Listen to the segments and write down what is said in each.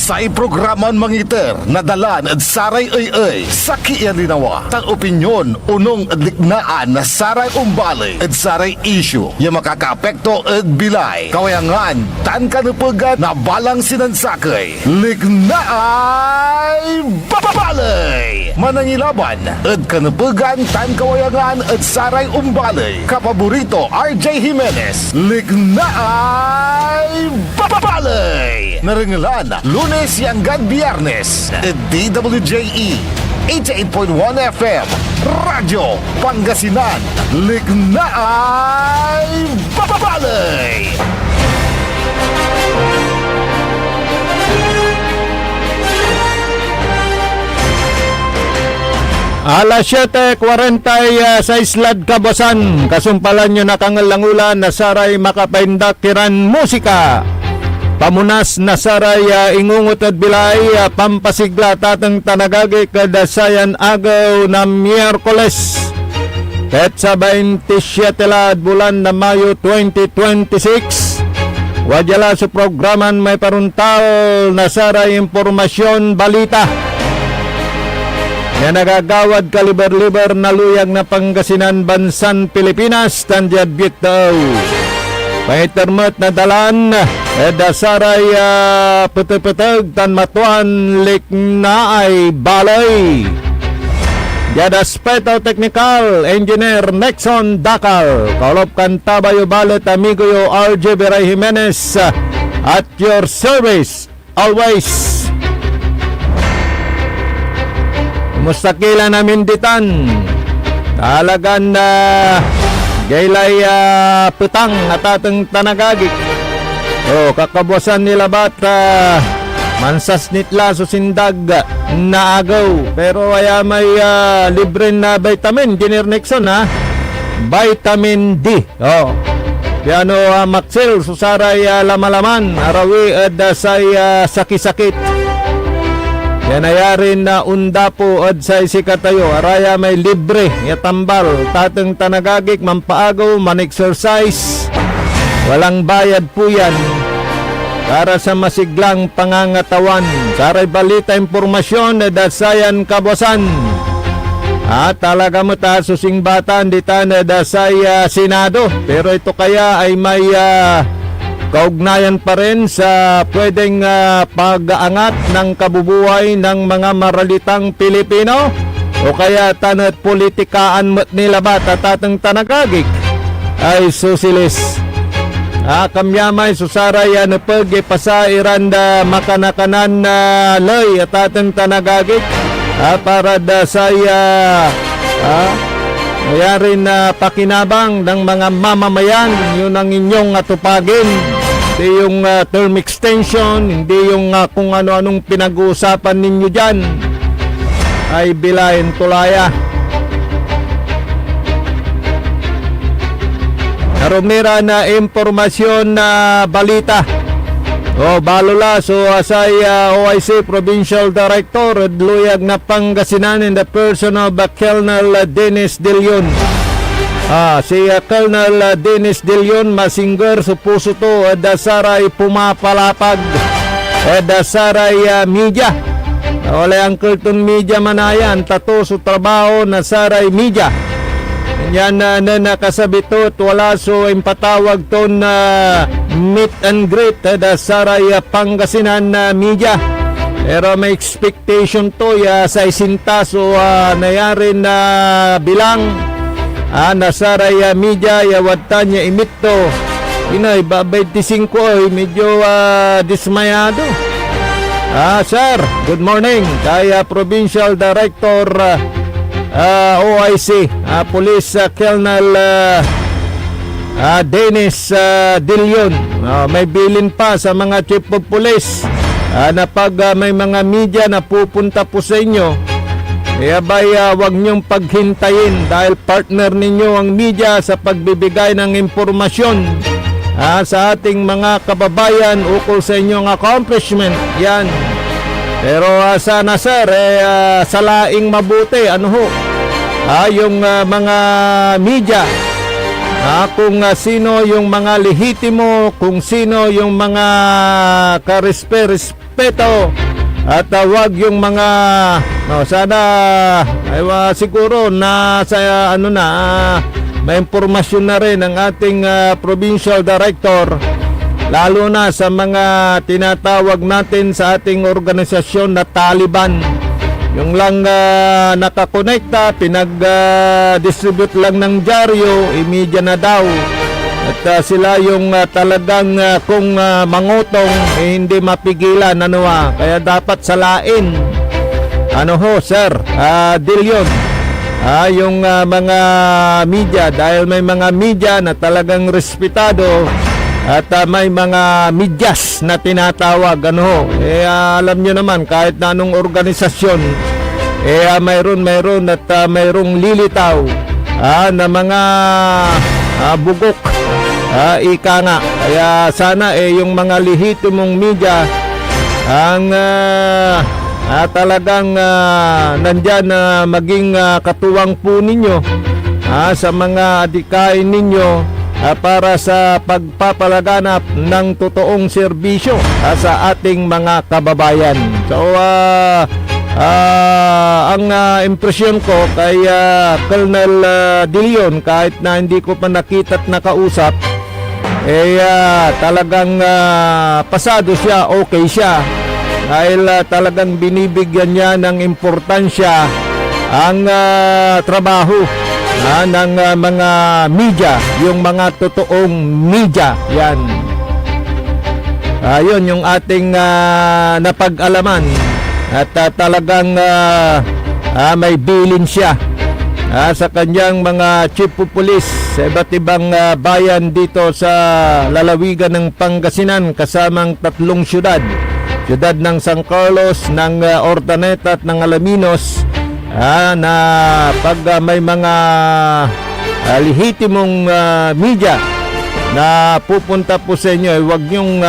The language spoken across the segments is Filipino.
Sa iprograman mangiter nadalan at saray ay sa kialinawa tang opinyon unong liknaan na saray umbali at saray issue yung makakaapekto at bilay kawayangan tan kanupugan na balang sinansakay liknaay babalay manangilaban at kanupugan tan kawayangan at saray umbali kapaborito RJ Jimenez liknaay babalay naringalan Lunes hanggang Biyernes DWJE 88.1 FM Radyo Pangasinan Liknaay Babalay. Alas 7:46 lad kabosan kasumpalan nyo nakangalangulan na saray makapaindakiran musika. Pamunas na saray ingungot at bilay pampasigla tatang tanagagi kadasayan agaw na Miyerkules ket sa 27 lad bulan na Mayo 2026 wajala sa programan may paruntal na saray impormasyon balita na nagagawad kaliber-liber na luyag na Pangasinan bansan Pilipinas tandiad bitaw paitermet na dalan dasaray puteg-puteg tan matuan liknaay balay. Jada Aspeto Technical Engineer Nexon Dakal Kaulop kan tabayo balet amigo yo RJ Beray Jimenez at your service always. Mustakila namin ditan talagan na gaylay petang at atang tanagagik. Kakabuasan nila bata mansas nitla susindag na agaw pero ay may libre na vitamin Engineer Nixon vitamin D piano Maxil susaray lamalaman arawi at say sakit-sakit yan ayarin na unda po at say sikatayo araya may libre yatambal tatang tanagagik mampaagaw man-exercise walang bayad po yan para sa masiglang pangangatawan. Saray balita impormasyon na dasayan kabosan. Talaga mo ta susing batan di ta na dasay Senado. Pero ito kaya ay may kaugnayan pa rin sa pwedeng pag-aangat ng kabubuhay ng mga maralitang Pilipino. O kaya tanat politikaan mo't nila ba tatatang tanagagik ay susilis. Kamyamay susaray na pag-ipasairan da makanakanan na loy at atang tanagagik para da saya mayari na pakinabang ng mga mamamayan yun ang inyong atupagin hindi yung term extension hindi yung kung ano-anong pinag-uusapan ninyo dyan ay bilahin tulaya. Narumira na impormasyon na balita. Balula so asay OIC Provincial Director luyag na Pangasinan in the person of Colonel Dennis De Leon. Si Colonel Dennis De Leon masingger sa puso to dasaray pumapalapag dasaray media. Wala ang Curtin Media manayan tato sa trabaho na saray media. Yan na nakasabito wala so impatawag to na meet and greet da saray Pangasinan na media pero may expectation to sa isinta so nayari na bilang na saray media yawadtan niya imito inay 25 ay medyo dismayado. Sir, good morning kaya Provincial Director OIC Police Colonel Dennis De Leon. May bilin pa sa mga chief of police na pag may mga media na pupunta po sa inyo wag nyong paghintayin dahil partner ninyo ang media sa pagbibigay ng impormasyon sa ating mga kababayan ukol sa inyong accomplishment yan. Pero sana sir salaing mabuti yung mga media kung sino yung mga lehitimo, kung sino yung mga karespeto, at wag yung mga sana ay siguro na sa may impormasyon na rin ang ating provincial director, lalo na sa mga tinatawag natin sa ating organisasyon na Taliban. Yung lang nakakonekta, pinag-distribute lang ng dyaryo, imedya na daw. At sila yung talagang kung mangutong hindi mapigilan, kaya dapat salain. Sir, Dilion, yung mga media, dahil may mga media na talagang respetado at may mga medyas na tinatawag, alam nyo naman, kahit na anong organisasyon, mayroon at mayroong lilitaw na mga bugok, ika nga. Kaya sana yung mga lehitimong media ang talagang nandyan na maging katuwang po ninyo sa mga adikain ninyo para sa pagpapalaganap ng totoong serbisyo sa ating mga kababayan. So ang impresyon ko kay Colonel Dilion, kahit na hindi ko pa nakita at nakausap, talagang pasado siya, okay siya, dahil talagang binibigyan niya ng importansya ang trabaho ng mga media, yung mga totoong media. Yan. Yun yung ating napag-alaman, at talagang may bilin siya sa kanyang mga chief of police sa iba't ibang bayan dito sa lalawigan ng Pangasinan, kasamang 3 syudad ng San Carlos, ng Ordaneta at ng Alaminos, na pag may mga lehitimong media na pupunta po sa inyo, huwag nyong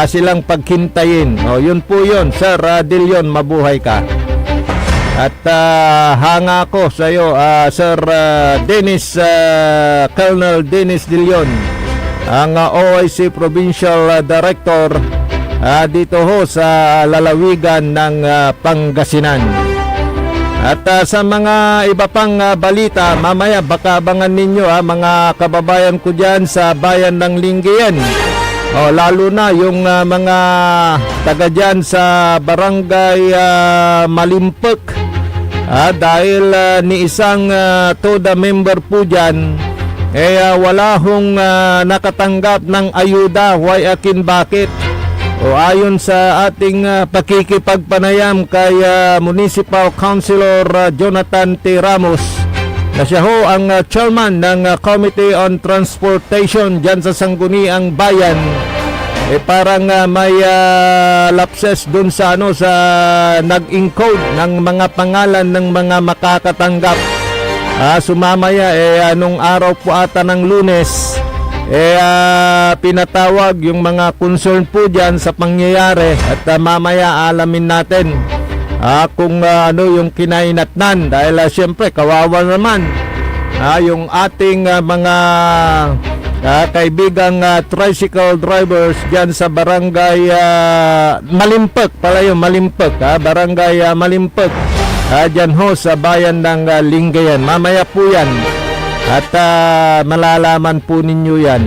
silang paghintayin. Yun po yun, Sir Dilion, mabuhay ka. At hanga ko sa iyo, Sir Colonel Dennis Dilion, ang OIC Provincial Director dito ho sa lalawigan ng Pangasinan. At sa mga iba pang balita, mamaya baka abangan ninyo mga kababayan ko dyan sa bayan ng Lingayen. Lalo na yung mga taga dyan sa barangay Malimpok, dahil ni isang TODA member po dyan wala hong nakatanggap ng ayuda. Why akin bakit? Ayon sa ating pakikipagpanayam kay Municipal Councilor Jonathan T. Ramos, na siya ho ang chairman ng Committee on Transportation dyan sa Sangguniang Bayan, parang may lapses dun sa sa nag-encode ng mga pangalan ng mga makakatanggap. Sumamaya nung araw po ata ng Lunes, pinatawag yung mga concern po dyan sa pangyayari, at mamaya alamin natin kung ano yung kinainatnan, dahil siyempre kawawa naman yung ating mga kaibigang tricycle drivers dyan sa barangay Malimpok pala, yung Malimpok, barangay Malimpok, dyan ho sa bayan ng Lingayen. Mamaya po yan, at malalaman po ninyo yan.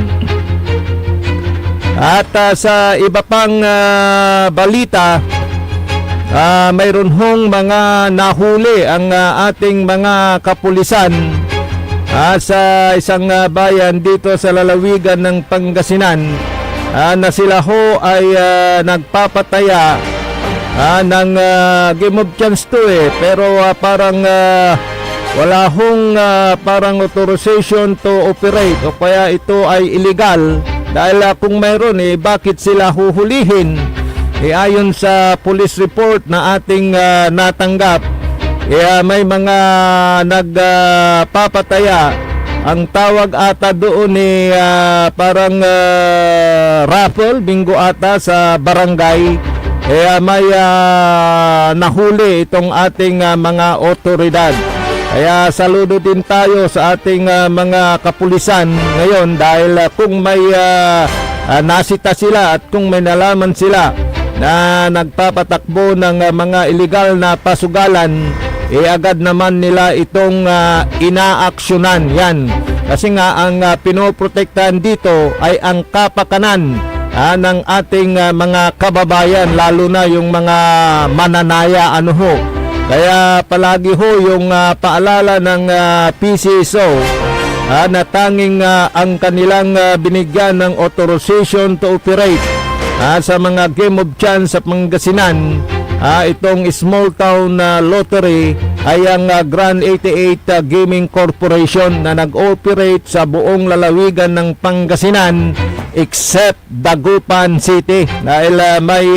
At sa iba pang balita, mayroon hong mga nahuli ang ating mga kapulisan sa isang bayan dito sa lalawigan ng Pangasinan, na sila ho ay nagpapataya ng game of chance to pero parang wala hong parang authorization to operate, o kaya ito ay illegal. Dahil kung mayroon, bakit sila huhulihin? Ayon sa police report na ating natanggap, may mga nagpapataya. Ang tawag ata doon parang raffle, bingo ata sa barangay. May nahuli itong ating mga otoridad. Kaya saludo din tayo sa ating mga kapulisan ngayon dahil kung may nasita sila at kung may nalaman sila na nagpapatakbo ng mga illegal na pasugalan, agad naman nila itong inaaksyonan yan. Kasi nga ang pinoprotektahan dito ay ang kapakanan ng ating mga kababayan, lalo na yung mga mananaya ho. Kaya palagi ho yung paalala ng PCSO na tanging ang kanilang binigyan ng authorization to operate sa mga game of chance sa Pangasinan, itong small town lottery ay ang Grand 88 Gaming Corporation na nag-operate sa buong lalawigan ng Pangasinan except Dagupan City dahil may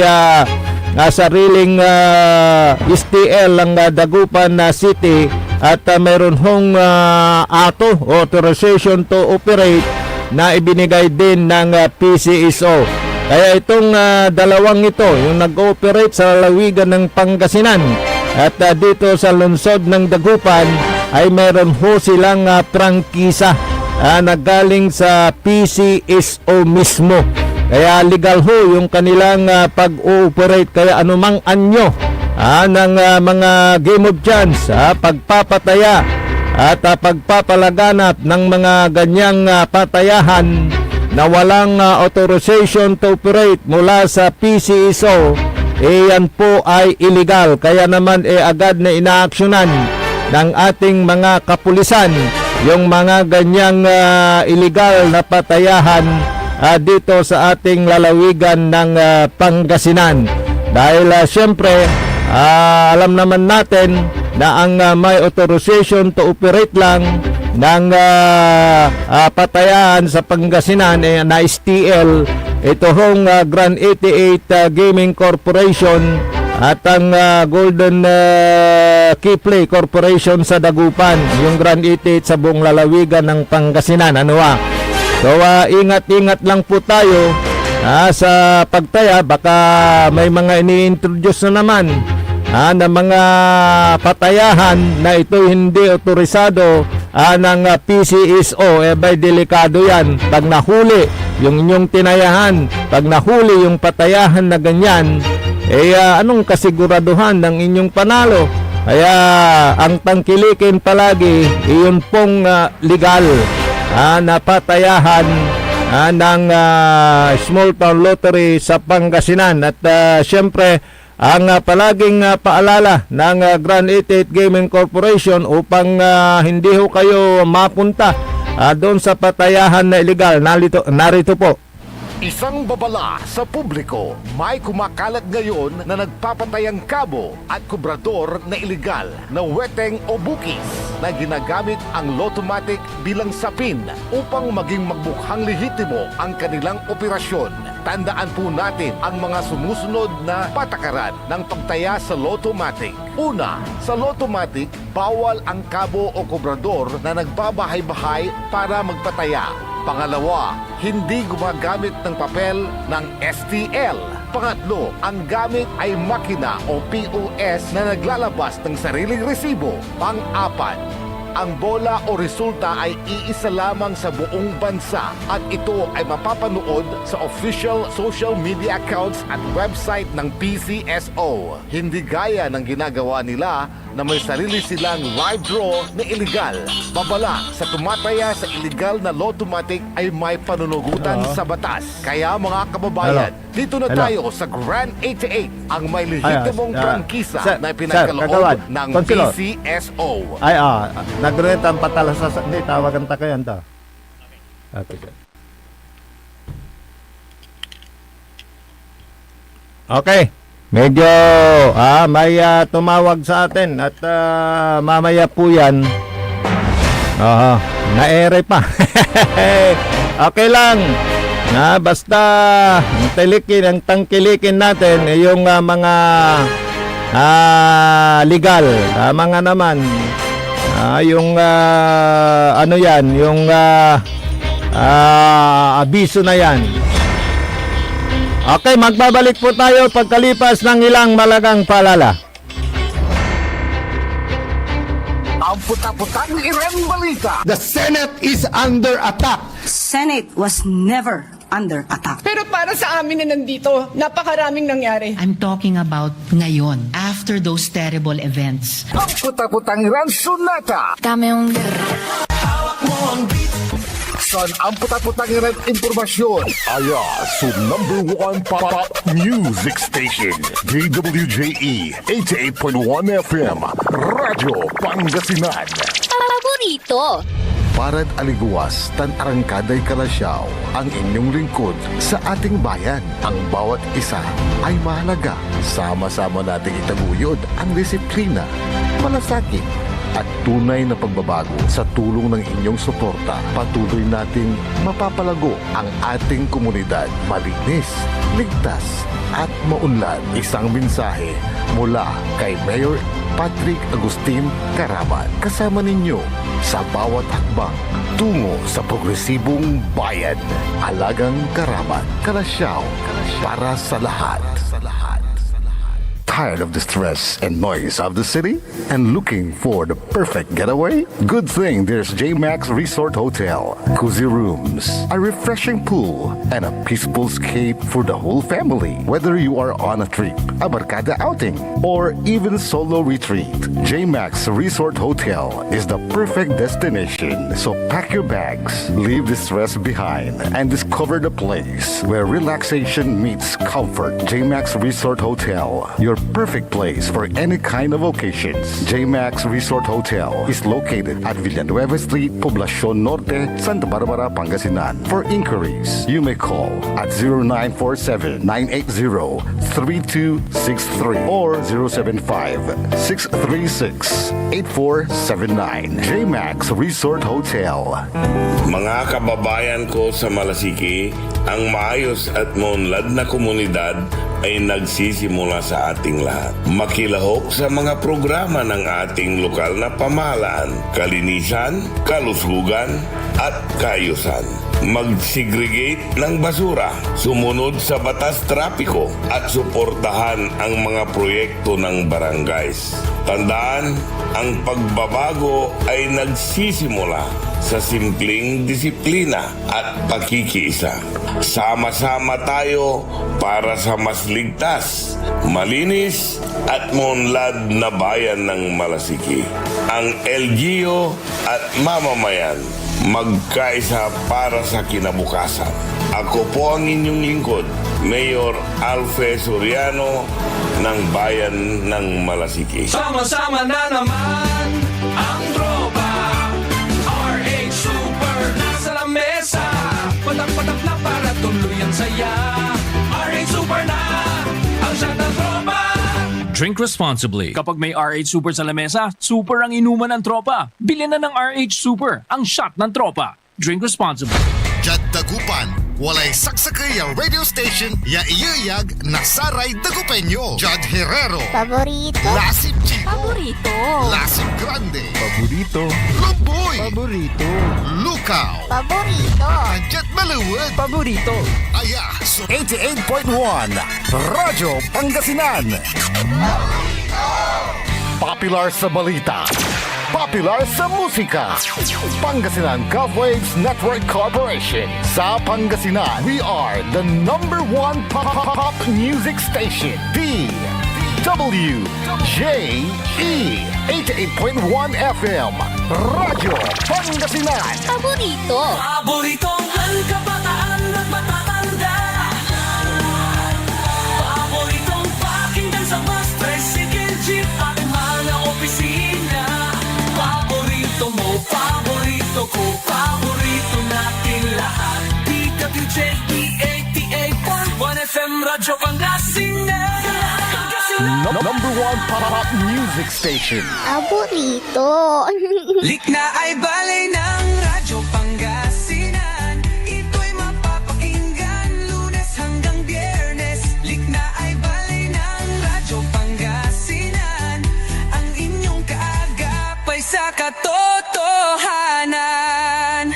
sariling STL ang Dagupan City at mayroon hong authorization to operate na ibinigay din ng PCSO. Kaya itong dalawang ito, yung nag-ooperate sa lalawigan ng Pangasinan at dito sa lungsod ng Dagupan, ay meron ho silang prangkisa na galing sa PCSO mismo. Kaya legal ho yung kanilang pag-ooperate. Kaya anumang anyo ng mga game of chance, pagpapataya at pagpapalaganap ng mga ganyang patayahan na walang authorization to operate mula sa PCSO, yan po ay illegal. Kaya naman agad na inaaksyonan ng ating mga kapulisan yung mga ganyang illegal na patayahan dito sa ating lalawigan ng Pangasinan. Dahil siyempre, alam naman natin na ang may authorization to operate lang ng patayahan sa Pangasinan na STL, ito hong Grand 88 Gaming Corporation at ang Golden Key Play Corporation sa Dagupan, yung Grand 88 sa buong lalawigan ng Pangasinan. So ingat-ingat lang po tayo sa pagtaya. Baka may mga ini-introduce na naman na mga patayahan na ito hindi otorisado ng PCSO. By delikado yan. Pag nahuli yung inyong tinayahan, pag nahuli yung patayahan na ganyan, anong kasiguraduhan ng inyong panalo? Kaya ang tangkilikin palagi, iyon pong legal na patayahan ng small town lottery sa Pangasinan. At siyempre, ang palaging paalala ng Grand 88 Gaming Corporation upang hindi ho kayo mapunta doon sa patayahan na illegal, narito po. Isang babala sa publiko, may kumakalat ngayon na nagpapatayang kabo at kubrador na iligal na weteng o bukis na ginagamit ang Lottomatic bilang sapin upang maging magmukhang lehitimo ang kanilang operasyon. Tandaan po natin ang mga sumusunod na patakaran ng pagtaya sa Lottomatic. Una, sa Lottomatic, bawal ang kabo o kubrador na nagbabahay-bahay para magpataya. Pangalawa, hindi gumagamit ng papel ng STL. Pangatlo, ang gamit ay makina o POS na naglalabas ng sariling resibo. Pang-apat, ang bola o resulta ay iisa lamang sa buong bansa at ito ay mapapanood sa official social media accounts at website ng PCSO. Hindi gaya ng ginagawa nila na may sarili silang live draw na illegal. Babala sa tumataya sa illegal na Lottomatic ay may panunugutan sa batas. Kaya mga kababayan, dito na tayo sa Grand 88, ang may lehitimong prangkisa na pinagkaloob ng PCSO. Nagret ang patalasas. Hindi, tawagan ta kayo. Okay, sir. Okay. Medyo may tumawag sa atin at mamaya po yan. Na-ere pa. Okay lang. Basta ang tangkilikin natin yung mga legal. Tama nga naman. Yung ano yan, yung abiso na yan. Okay, magbabalik po tayo pagkalipas ng ilang malagang paalala. Ang ang puta-putang Iran balita. The Senate is under attack. Senate was never under attack. Pero para sa amin na nandito, napakaraming nangyari. I'm talking about ngayon, after those terrible events. Ang puta-putang Iran sunata. Dame un Saan ang puta-putang Iran impormasyon? Aya, so #1 pop music station. DWJE 88.1 FM. Radyo Pangasinan. paborito. Parad aliguas, tan arangkaday kalasyaw, ang inyong lingkod sa ating bayan. Ang bawat isa ay mahalaga. Sama-sama nating itaguyod ang disiplina, malasakit, at tunay na pagbabago. Sa tulong ng inyong suporta, patuloy nating mapapalago ang ating komunidad. Malinis, ligtas, at maunlad. Isang mensahe mula kay Mayor Patrick Agustin Caraman. Kasama ninyo sa bawat hakbang tungo sa progresibong bayan. Alagang Caraman, Kalasyaw, para sa lahat. Tired of the stress and noise of the city and looking for the perfect getaway? Good thing there's JMax Resort Hotel. Cozy rooms, a refreshing pool, and a peaceful escape for the whole family. Whether you are on a trip, a barkada outing, or even solo retreat, JMax Resort Hotel is the perfect destination. So pack your bags, leave the stress behind, and discover the place where relaxation meets comfort. JMax Resort Hotel, your perfect place for any kind of occasions. JMax Resort Hotel is located at Villanueva Street, Poblacion Norte, Santa Barbara, Pangasinan. For inquiries, you may call at 0947-980-3263 or 075-636-8479. JMax Resort Hotel. Mga kababayan ko sa Malasiki, ang maayos at maunlad na komunidad ay nagsisimula sa ating lahat. Makilahok sa mga programa ng ating lokal na pamahalaan, kalinisan, kalusugan, at kaayusan. Mag-segregate ng basura, sumunod sa batas trapiko, at suportahan ang mga proyekto ng barangays. Tandaan, ang pagbabago ay nagsisimula sa simpleng disiplina at pakikiisa. Sama-sama tayo para sa mas ligtas, malinis at maunlad na bayan ng Malasiki. Ang LGU at mamamayan magkaisa para sa kinabukasan. Ako po ang inyong lingkod, Mayor Alfe Soriano ng Bayan ng Malasiki. Sama-sama na naman ang tropa. RH Super nasa lamesa. Patak-patak na para tuloy ang saya. RH Super na ang shot ng tropa. Drink responsibly. Kapag may RH Super sa lamesa, super ang inuman ng tropa. Bilhin na ng RH Super, ang shot ng tropa. Drink responsibly. Jad Dagupan, walay saksakay ang radio station, ya iyayag na saray Dagupenyo. Jad Herrero, Paborito. Lasip Chico, Paborito. Lasip Grande, Paborito. Lumboy, Paborito. Lukaw, Paborito. Jet Maluwag, Paborito. Aya, so 88.1 Radyo Pangasinan. Popular sa balita, popular sa musika. Pangasinan Golfwaves Network Corporation. Sa Pangasinan, we are the #1 pop music station. DWJE 88.1 FM. Radyo Pangasinan. Paborito. Paboritong kabataan at matatanda. Paboritong pakinggan sa bus, tricycle, jeep at mga opisina. Paborito mo, paborito ko, paborito natin lahat. DWJE 88.1 FM, Radyo Pangasinan. #1 pop music station. Paborito. Likna ay balay ng Radyo Pangasinan. Ito'y mapapakinggan Lunes hanggang Biyernes. Likna ay balay ng Radyo Pangasinan. Ang inyong kaagapay sa katotohanan.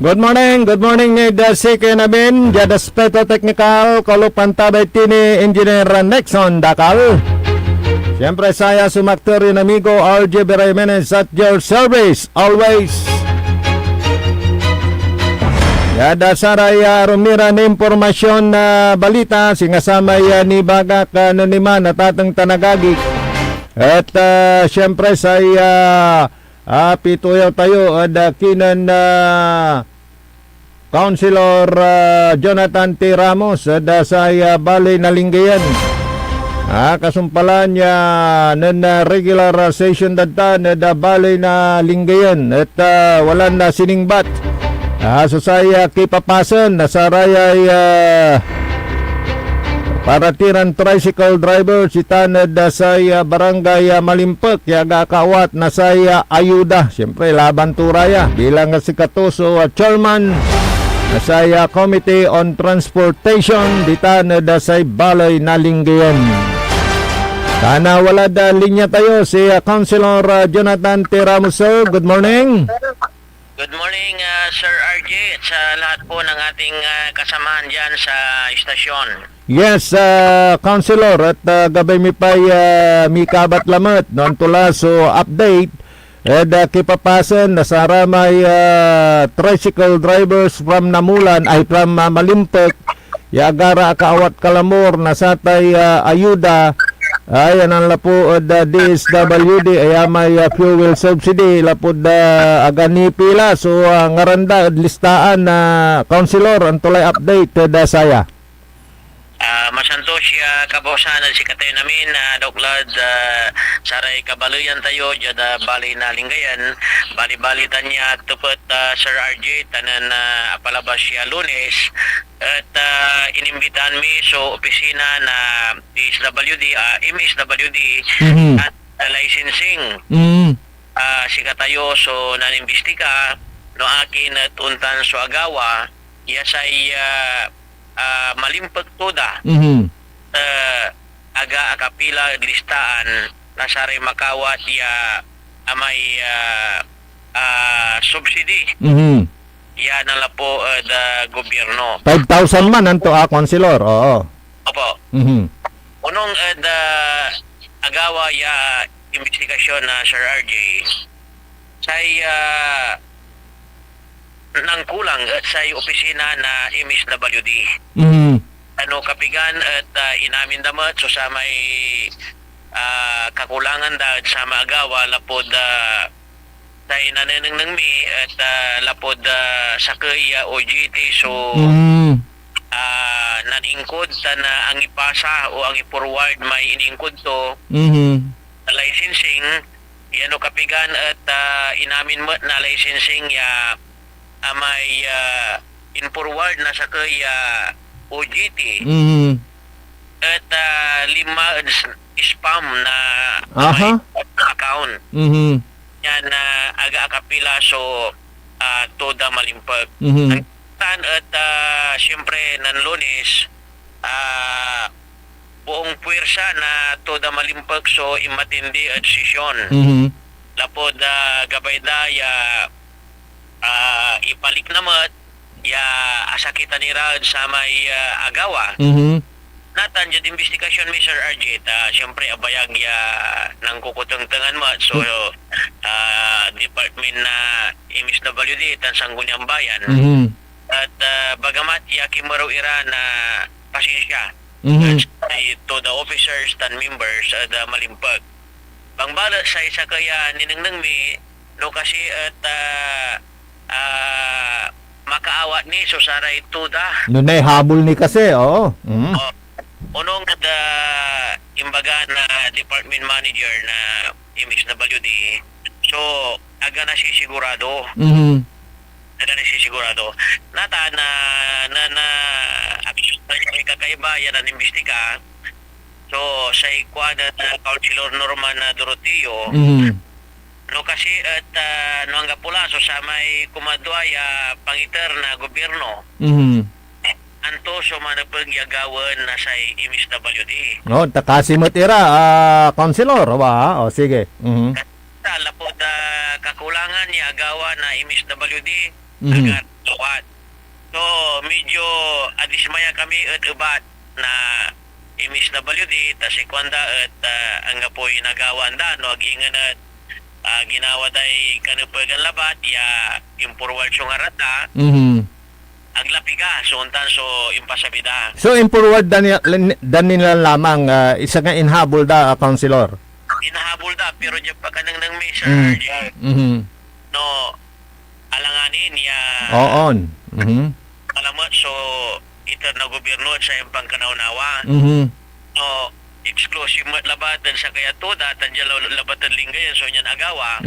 Good morning ni Dasike namin, Jada Speto Technical, Kolupantabay Tini, Engineer Nexon Dakal. Siyempre saya sumaktor rin amigo RJ Beremenes at your service, always. Yada saray rumira na impormasyon na balita, singasamay ni Bagak Naniman at atang tanagagik. At siyempre saya pituyaw tayo at kinan Councilor Jonathan T. Ramos sa Balay Nalinggayan. Kasumpalan niya ng regular session data na Balay Nalinggayan at wala na siningbat. So saya kipapasan na sa rayay paratiran tricycle driver si Tanad sa barangay Malimpek yaga kawat na sa ayuda. Siyempre laban turaya bilang si Katuso chairman na sa Committee on Transportation di Tanad sa Balay Nalinggayan. Sana wala da linya tayo si Councilor Jonathan T. Ramos. Sir, good morning. Good morning, Sir RJ, at sa lahat po ng ating kasamahan dyan sa istasyon. Yes, Councilor, at gabay mi pa'y mikabat lamat noon tula so update at kipapasan na sa ramay tricycle drivers from Namulan ay from Malimpek yagara kaawat kalamor na satay ayuda ay ang lapod DSWD ay may fuel subsidy lapod agani pila so ngaranda listaan na Councilor ang tulay update saya. Masantos siya kabosan si katay namin doklad saray kabaluyan tayo jada Balay Nalinggayan bali-balitan niya tupot Sir RJ tanan apalabas siya Lunes at inimbitan mi so opisina na MSWD at licensing si katayo so nanimbistika no akin at untan so agawa yasay Malimpek toda aga akapila listaan nasaray makawat ya amay subsidy yan na po gobyerno 5,000 man anto Councilor. Oo. Opo. Unong agawa ya investigasyon na Sir RJ say nang kulang sa opisina na MSWD. Ano kapigan at inamin damat so sa may kakulangan da sa maagawa lapod sa inaneneng ng mi at lapod sa kaya OGT so naningkod na ang ipasa o ang i-forward may iningkod to licensing yan o kapigan at inamin mo na licensing ya may in-forward na sa kaya OGT at 5 spam na account yan aga akapila so toda Malimpek at siyempre nan Lunes buong puwersa na toda Malimpek so imatindi at sesyon lapod gabay daya ipalik naman ya asakita ni Rad sa may agawa natan jud investigasyon mi Sir RJ siyempre abayag ya nang kukuteng-tengan mo so department na MSWD tan Sangguniang Bayan at bagamat ya kimaro ira na pasensya to the officers tan members at Malimpek bangbala sa isa kaya ninengneng mi no kasi at makaawat ni so saray tuda nunay habol ni kasi unong imbaga na department manager na MSWD so aga na sisigurado nata na kakaiba yan ang imbestiga so sa ikwada na Councilor Norman Doroteo no kasi at no ang pula so sa may kumadwaya pangiter na gobyerno anto so manapagyagawan na sa MSWD no takasimot ira Councilor ba sige lapod kakulangan niya agawa na MSWD agar so magawat. So, medyo adismaya kami at ubat na MSWD, tas ikwanda at ang apoy nagawan da, no, agingan at ginawa day kanupagan labat, ya impurwal siyong arata, aglapiga, so untan so impasabida. So in forward dan nila lamang isa nga inhabol da councilor. Inahabol da, pero dyan pa kanang ng may sir, no, alanganin, ya, On. alamot, so, ito na gobyerno at sa impang kanaunawa. No, exclusive labatan sa kaya to, datan dyan labatan linggayan, so yan agawa.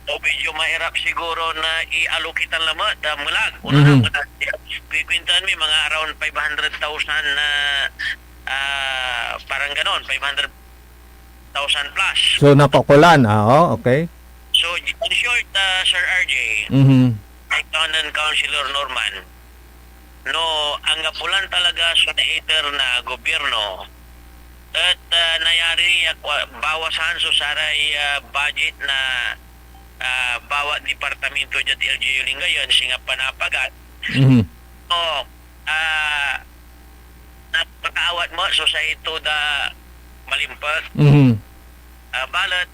O medyo mahirap siguro na i-allokitan lamat, mulag. Una na, kikwintan mi, mga around 500,000 na, parang ganon, 500,000 plus. So napakulan, okay. So, in short, Sir RJ, Ikanan Councilor Norman, no, ang gapulan talaga sa naiter na gobyerno at nayari bawasan so saray budget na bawat departamento dyan LGU ngayon singa panapagat. No, napakaawat mo so sa ito da malimpag. Balat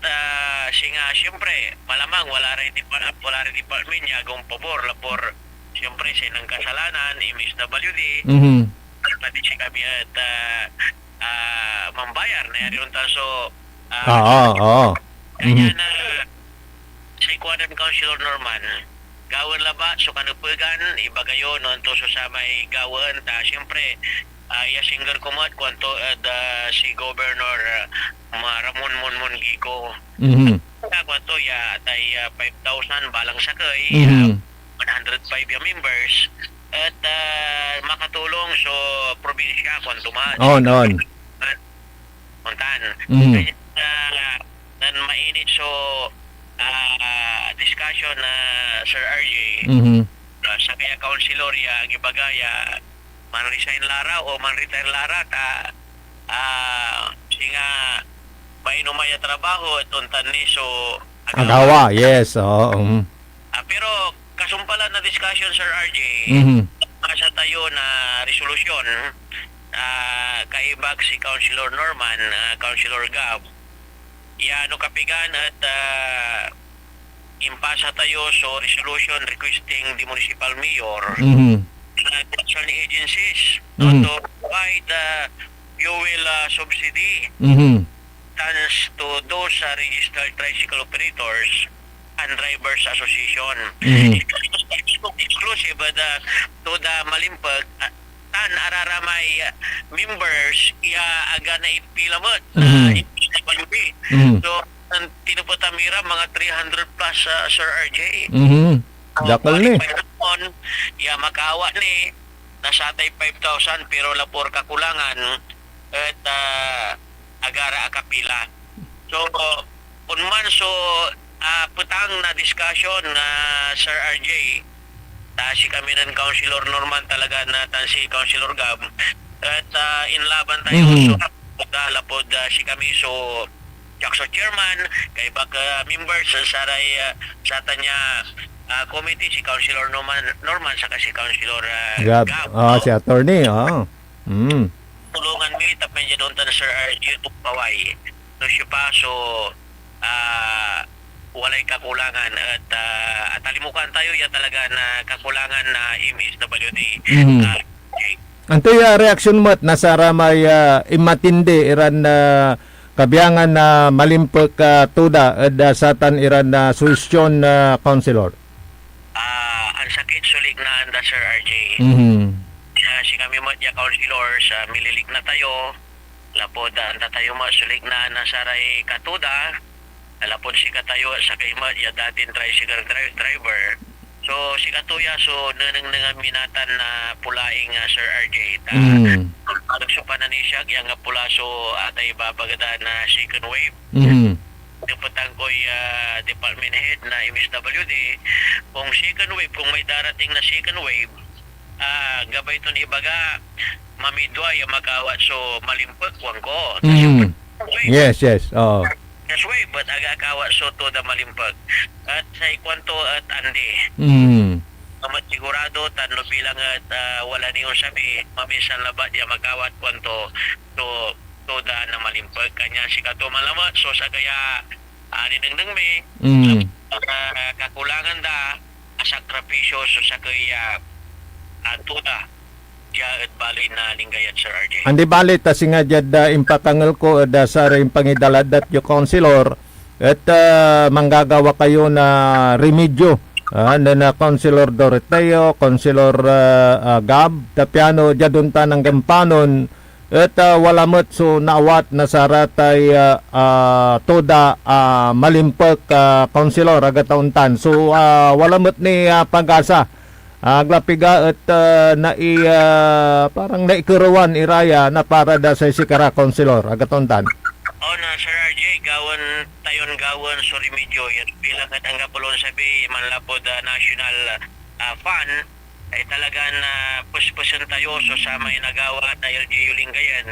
singa siyempre malamang wala rin department niya kung pabor lapor siyempre sa ng kasalanan MSWD pati siya kami at mambayar na yari unta so kanya na sa Ikuanan Councilor Norman gawan laba so kanupugan ibagayo no to so sa may gawan siyempre yasinggar kumat kwanto si Governor Ramon Monmon Gico. Kwanto ya tay 5,000 balang sakay, 105 yung members at makatulong so probinsya kwanto ma. On. Montan. Nan mainit so discussion na Sir RJ. Sa kaya councilor ya gibagaya man-resign Lara o man-retire Lara singa mainumaya trabaho at untan ni so agawa, yes. Pero kasumpalan na discussion Sir RJ sa tayo na resolusyon kaibag si Councilor Norman, Councilor Gab no kapigan at impasa tayo so resolution requesting the municipal mayor concerned agencies to provide fuel subsidy thanks to those registered tricycle operators and drivers association. Exclusive to the Malimpag tan araramay members aga na ipilamot so tinuputamira mga 300 plus Sir RJ. Dakal ni. Makawa ni nasatay 5,000 pero lapor kakulangan at agara akapila. So unman so putang na discussion na Sir RJ si kami ng Councilor Norman talaga na si Councilor Gab at inlaban tayo so lapod si kami so Jackson Chairman kay baka members saray sa tanya committee si Councilor Norman saka si Councilor Gab. Si attorney. Tulungan mi tapos dyan doon Sir RJ Tukpaway. So siya pa so walay kakulangan at talimukan tayo ya talaga na kakulangan na MSWD. Anto yung reaksyon mo at nasara may imatindi iran na kabiyangan na malimpag tuda at satan iran na suisyon na councilor? Ang sakit sulig na anda Sir RJ. Si kami mo ya councilor sa mililik na tayo lapod anda tayo mo sulig na nasaray katuda lapod si katayo sa kaimad ya dating tricycle driver. So si katuya so nanang minatan na pulaing Sir RJ nagsupa na ni siya yang pula so atay babagada na second wave. Naputang ko department head na MSWD kung second wave kung may darating na second wave gabay ito ni ibaga mamidwa yung makawat so malimpag wang ko. Yes. That's way, but agakawa so to the malimpag. At sa ikwanto at andi. amat sigurado tanlo bilang at wala niyo sabi mamisan labat ya magawat kwanto to da na malimpag kanya si kato malamat so sa kaya ani dengdeng me kakulangan da sakripisyo so sa kaya tuda ja at balay na linggayat Sir RJ. Andi bali ta singa jad impakangal ko da sa rin pangidaladat yung konsilor at manggagawa kayo na remedyo na Councilor Doroteo, Councilor Gab, tapiano jadunta ng gampanon at wala mo't so naawat na saratay toda malimpag Councilor agatauntan. So wala mo't ni pag-asa aglapiga at parang naikuruan iraya na para da sa sikara Councilor agatauntan. Na Sir RJ, gawon so remedyo yan bilang at ang kapulon sabi manlapod national fund ay talagang puspusan tayo so sa may nagawa at LGU Lingayen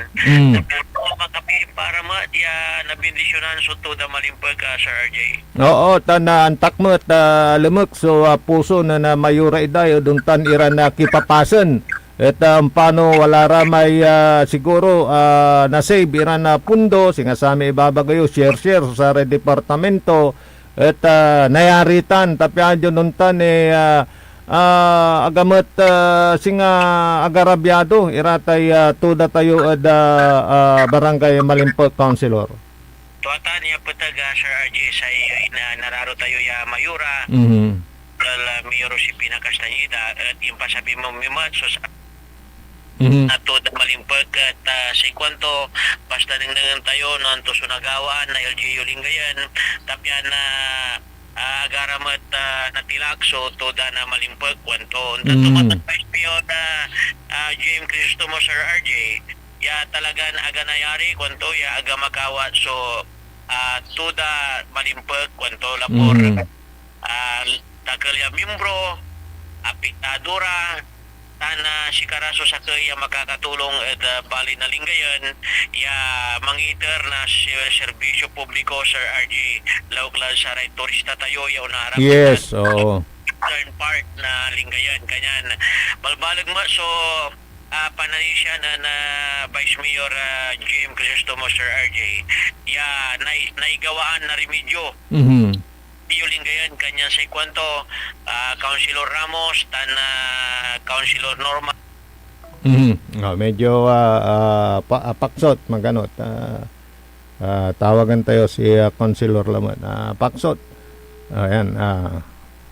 makapi para dia nabindisyonan so to da malimpag Sir RJ. Oo, antak mo at lumuk so puso na mayura iday duntan ira na kipapasan. At paano wala ramay siguro na-save iran na pundo, singasami ibabagayo, share sa departamento at nayaritan, tapian dyan nuntan agamat singa agarabyado, iratay tuda tayo at barangay Malimpag Councilor. Tuwata niya pataga Sir RJ sa nararo tayo ya Mayura, Mayor si Pina Castañeda at yung pasabi mo mimat, so ato da malimpag at sa kwanto basta nang tayo nanto sunagawan na LGU Lingayen tapyan na agaramat natilakso to da na malimpag kwanto tumatang piyo na James Crisostomo Sir RJ ya talagan aga nayari kwanto ya aga makawat so to da malimpag kwanto lapor takal ya mimbro apiktadura na si Karaso sa kaya makakatulong at bali na Lingayen ya mangiter na serbisyo publiko Sir RG lauklan sa right turista tayo ya unarap yes turn part na Lingayen kanyan balbalag mo so panani siya na Vice Mayor James Crisostomo Sir RJ ya naigawaan na remedyo Lingayen kanya sa kwanto Councilor Ramos tan Councilor Norma medyo paksot maganot tawagan tayo si Councilor Lamat paksot ayan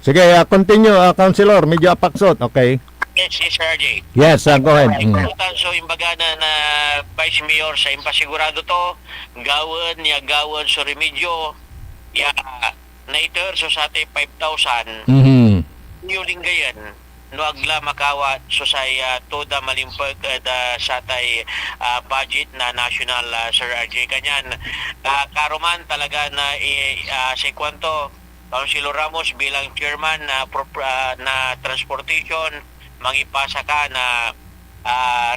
sige continue Councilor medyo paksot okay. Yes, Sir RJ. Yes, go ahead. So, imbaga na Vice Mayor sa impasigurado to gawon so remedyo ya naiter so sa ate 5,000 New Lingayen no agla makawat so sa toda malimpag sa tay budget na national Sir RJ kanyan karuman talaga na sa kwanto Councilor Ramos bilang chairman na transportation mangipasa ka na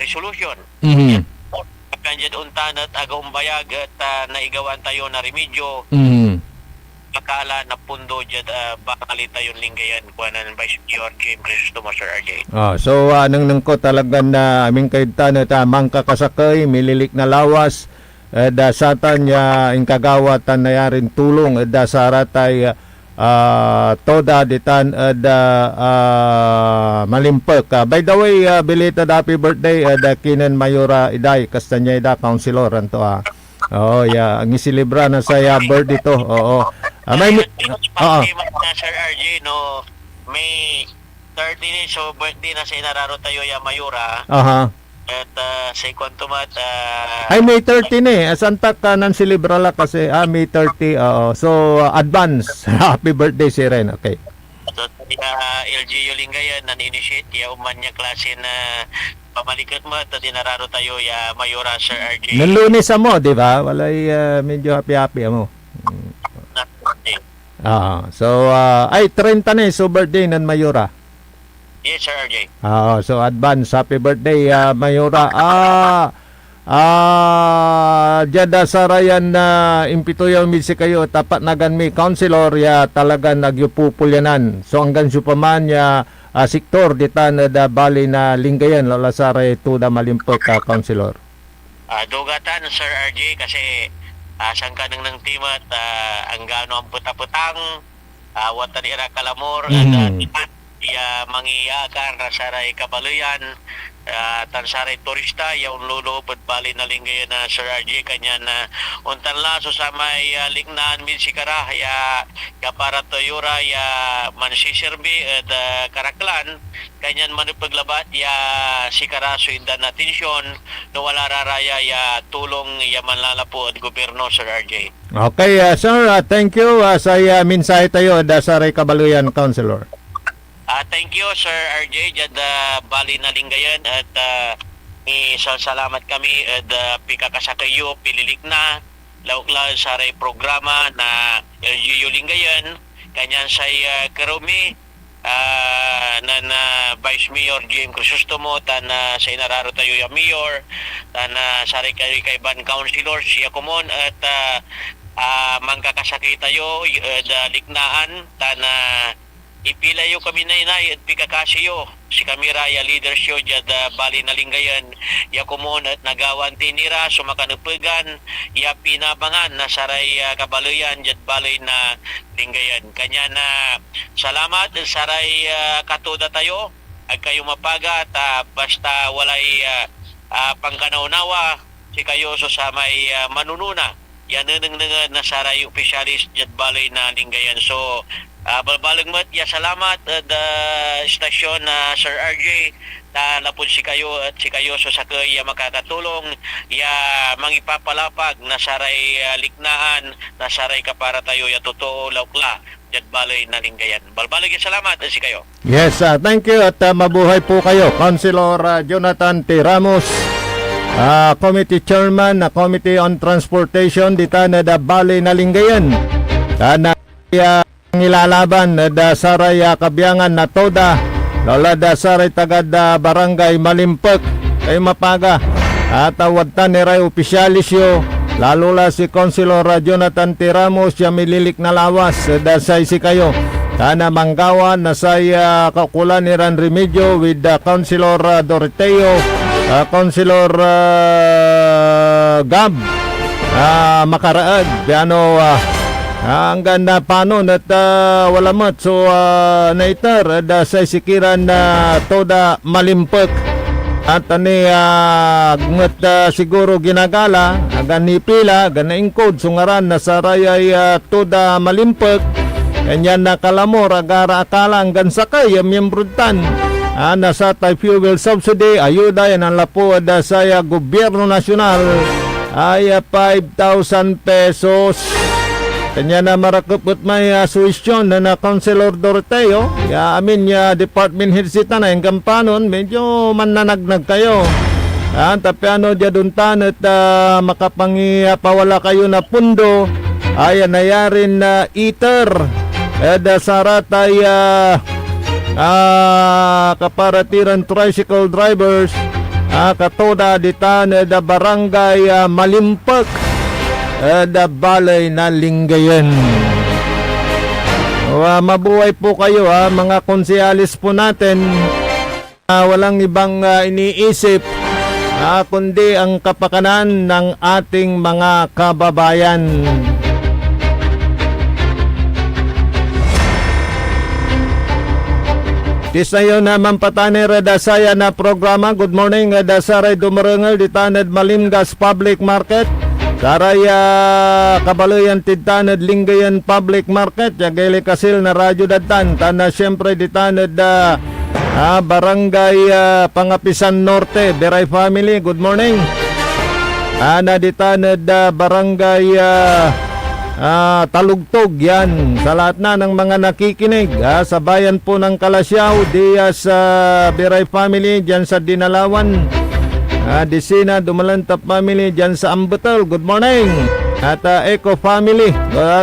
resolution kanjad untan at agumbayag at naigawan tayo na remedyo makala na pundo dyan bakalita yung Lingayen kuwanan Vice Mayor James Crisostomo Sir RJ. So nang ko talaga na aming kaintan at mangka kasakay mililik na lawas dasatan ya ingkagawatan na yarin tulong dasaratay toda ditan malimpag. By the way belated happy birthday Kinan Mayura Iday Castañeda Councilor anto ang isilibra na sa birthday to. May Sir RJ no may 30 so birthday na sa inararo tayo ya Mayura. At sa kwanto mat ay may 30 ni santa ka nan silibra kasi may 30 so advance happy birthday si Ren okay. So LGU Lingayen nan-initiate ya uman niya klase na pamalikat mo at dinararo tayo ya Mayura Sir RJ. Nang Lunes mo, di ba? Walay medyo happy mo. So ay 30 na so birthday ng Mayura. Yes Sir RJ. So advance happy birthday Mayura. Jada sarayan na impituyaw misi kayo tapat nagan mi councilor ya talaga nagyupupulyanan. So hanggang supaman ya sektor ditan da bali na linggayan lola saray tuda malimpok ka councilor. Dugatan, Sir RJ, kasi sangka ng timat, ang gano ang puta-putang, watan ira kalamor, ya mangiyakar na saray kabaluyan, tan saray turista, yaun lulupad bali na linggayan na Sir RJ, kanya na untan laso sa may lingnaan min sikara, ya para toyura, ya mansisirbi at karaklan, kanyan manipaglabat, ya sikara so indan na tensyon, no wala raraya, ya tulong, ya manlalapo at gobyerno, Sir RJ. Okay, sir, thank you. Saya minsay tayo da saray kabaluyan councilor. Thank you, Sir RJ, dyan bali na linggayan at salamat kami at pikakasakayo, pililik na, laukla sa ray programa na LGU linggayan, kanyan say karumi, na Vice Mayor James Crisostomo, tan sa inararo tayo yung Mayor, tan sa ray kaiban councilors, siya kumon at mangkakasakay tayo, liknaan, tan ipilayo kami na inay at pikakasiyo si kamera ya leaders yo jad bali na linggayan ya kumon at nagawan tinira sumakanupugan ya pinabangan na saray kabaluyan jad bali na linggayan kanya na salamat saray katuda tayo ag kayo mapaga ta basta walay pangkanaunawa si kayo so sa may manununa yan na saray opisyalis jad bali na linggayan so balbalag mat ya salamat da stasyon na Sir RJ na napun si kayo at si kayo so sa kaya makakatulong ya mangipapalapag na saray liknaan na saray kapara tayo ya totoo laukla jad balay na linggayan balbalag ya salamat si kayo. Yes, thank you at mabuhay po kayo Councilor Jonathan T. Ramos, Committee Chairman na Committee on Transportation dita na da balay na linggayan na nilalaban da saray kabiyangan na toda lola da saray tagad barangay Malimpok ay mapaga at wadtan ni ray opisyalis yo lalo la si Councilor Jonathan T. Ramos ya mililik na lawas da say si kayo kana manggawan na say kakulan ni ran remedyo with Councilor Doroteo, Councilor Gab makaraag piano ang ganda paano at wala mat so naitar da sa sikiran na toda Malimpok at ani ngat siguro ginagala agan ni pila gana ingkod sungaran na sarayay toda Malimpok kanyan na kalamor agara akala ang gansakay miyembrutan nasa tayo fuel subsidy ayuda yan ang lapo da saya gobyerno nasyonal ay 5,000 pesos. Kanya na marakupot may suwisyon na Councilor Doroteo. Ya amin ya department head sita na yung kampanon. Medyo mananagnag kayo. Tapi ano dya duntan at makapangipawala kayo na pundo. Ay nayarin na iter. Saratay kaparatiran tricycle drivers. Katoda ditan da barangay Malimpok. Da balay na linggayan. Mabuhay po kayo mga konsehalis po natin. Walang ibang iniisip kundi ang kapakanan ng ating mga kababayan. Tisayo naman patani redasaya na programa. Good morning redasaray dumarangal ditanad Malimgas Public Market. Saraya kabaluyan titanad linggayan public market ya gaili kasil na radyo datan tana syempre ditanad barangay Pangapisan Norte Beray family good morning ana ditanad barangay Talugtog yan sa lahat na ng mga nakikinig sa bayan po ng Kalasyaw diya sa Beray family dyan sa Dinalawan. Disina Dumalantap family dyan sa Ambatal, good morning. At Eco family,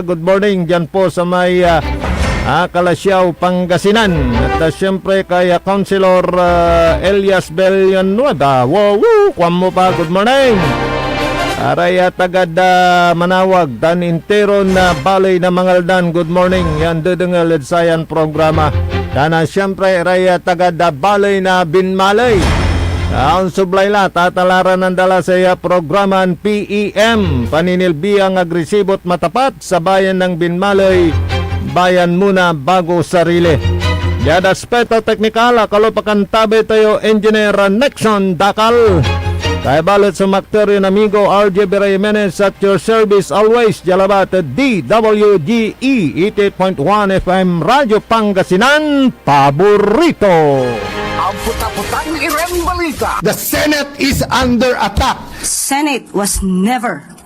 good morning dyan po sa may Kalasyaw, Pangasinan. At siyempre kay Councilor Elias Villanueva. Wow, kuwan mo pa, good morning. Aray tagad manawag tan intero na balay na Mangaldan, good morning. Yan dudungal sayan programa. Kana siyempre aray tagad balay na Binmalay. Ang sublay la tatalaran ng dala sa programan PEM, paninilbiyang agresibot matapat sa bayan ng Binmalay. Bayan muna bago sarili. Yan aspeto teknikal, kalupakan tabi tayo Engineer Nexon Dakal. Kaya balot sa makteryo na amigo RJ Jimenez at your service always. Jalabat DWGE 88.1 FM Radyo Pangasinan, paborito. Ang puta-putang irem balita. The Senate is under attack. Senate was never